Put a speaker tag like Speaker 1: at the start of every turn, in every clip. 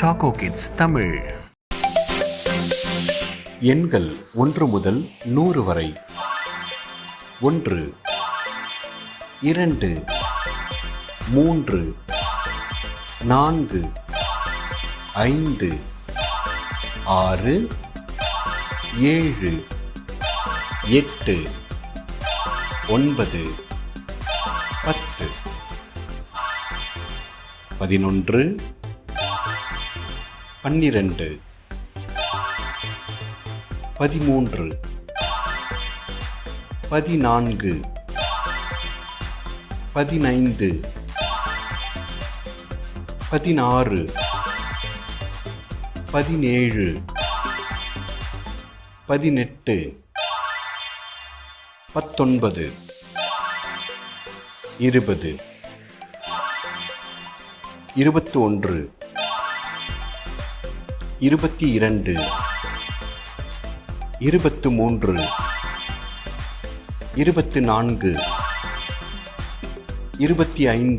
Speaker 1: Choco kids Tamil.
Speaker 2: எண்கள் 1 முதல் 100 வரை. 1, 2, 3, 4, 5, 6, 7, 8, 9, 10, 11, 12, 13, 14, 15, 16, 17, 18, 19, 20, 21, 22, 23, 24, 25, 26, 27, 28, 29, 30, 31, 32, 33,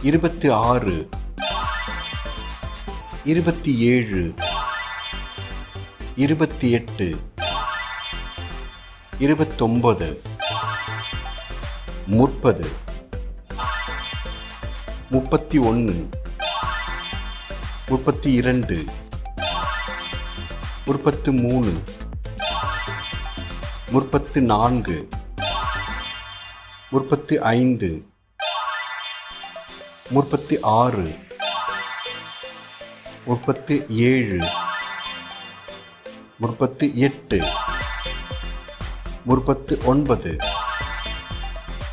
Speaker 2: 34, 35, 36, 37, 38, 39, 40, 41, 42, 43, 44, 45, 46, 47, 48, 49, 50,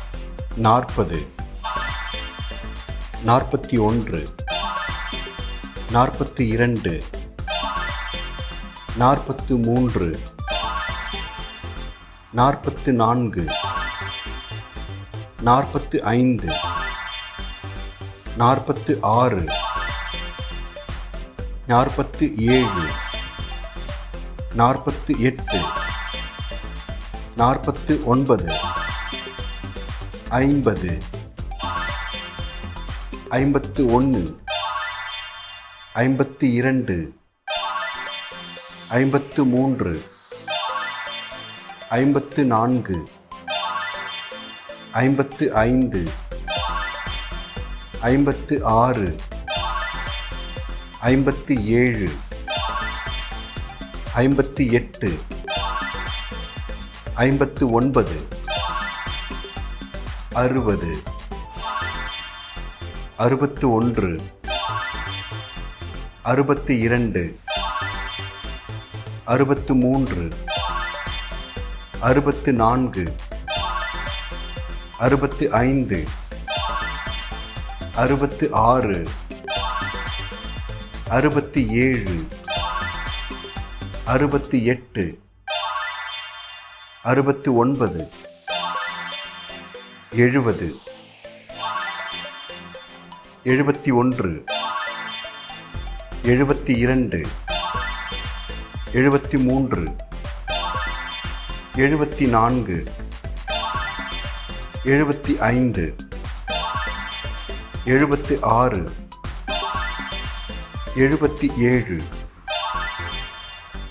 Speaker 2: 51, 52, 53, 54, 55, 56, 57, 58, 59, 60, 61, 62, 63, 64, 65, 66, 67, 68, 69, 70, 71, 72, 73, 74, 75, 76, 77, 78, 79, 80, 81, 82, 83, 84, 85, 86,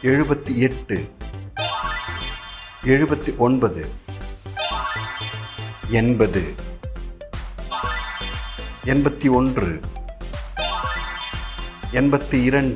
Speaker 2: 87, 88, 89, 90, 91, 92,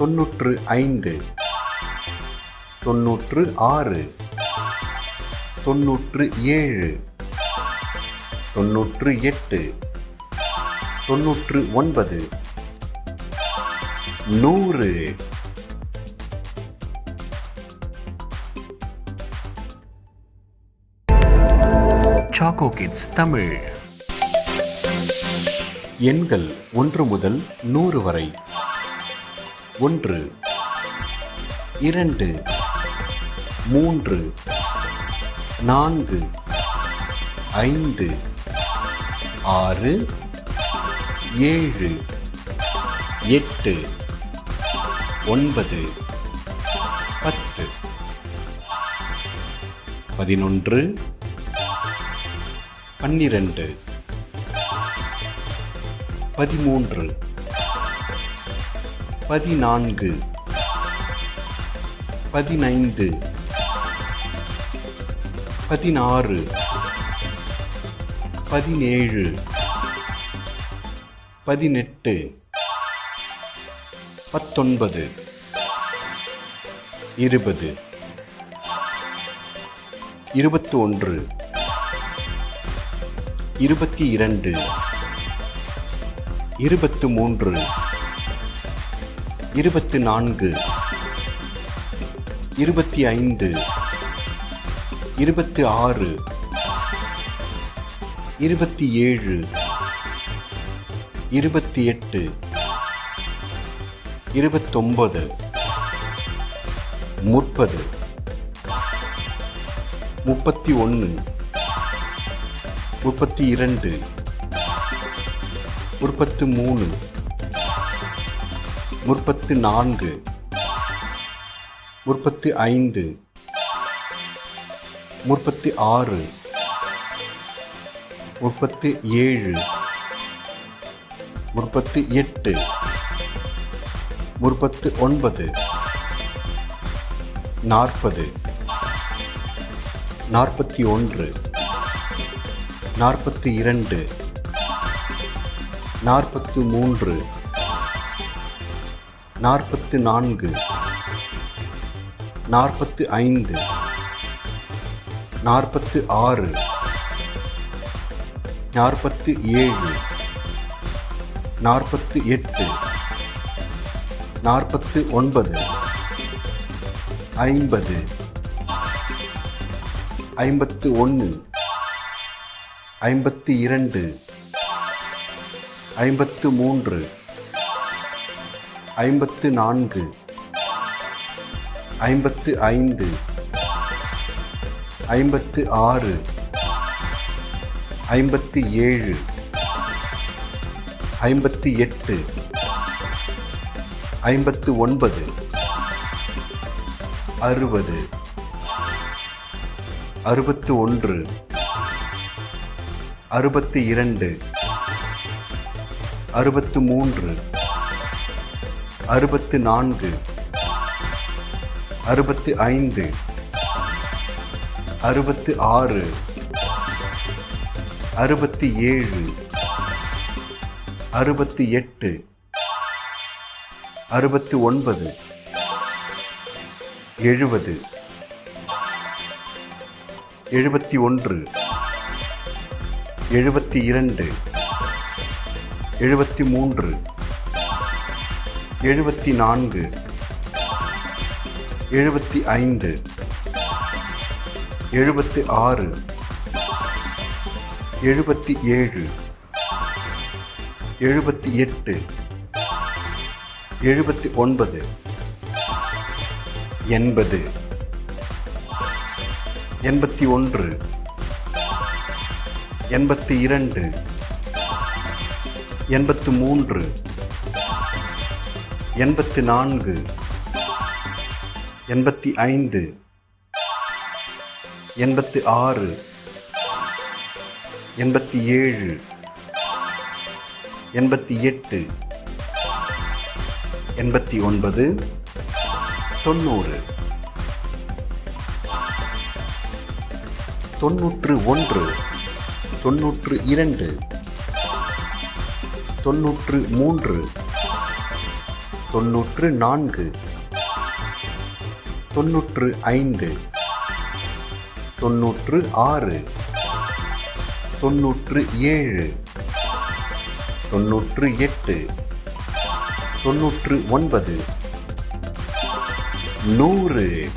Speaker 2: 93, 94, 95, 96, 97, 98, 99, 100.
Speaker 1: Choco kids Tamil.
Speaker 2: எண்கள் 1 முதல் 100 வரை. 1, 2, 3, 4, 5, 6, 7, 8, 9, 10, 11, 12, 13, 14, 15, 16, 17, 18, 19, 20, 21, 22, 23, 24, 25, 26, 27, 28, 29, 30, 31, 32, 33, 34, 35, 36, 37, 38, 39, 40, 41, 42, 43, 44, 45, 46, 47, 48, 49, 50, 51, 52, 53, 54, 55, 56, 57, 58, 59, 60, 61, 62, 63, 64, 65, 66, 67, 68, 69, 70, 71, 72, 73, 74, 75, 76, 77, 78, 79, 80, 81, 82, 83, 84, 85, 86, 87, 88, 89, 90, 91, 92, 93, 94, 95, 96, 97, 98, 99, 100.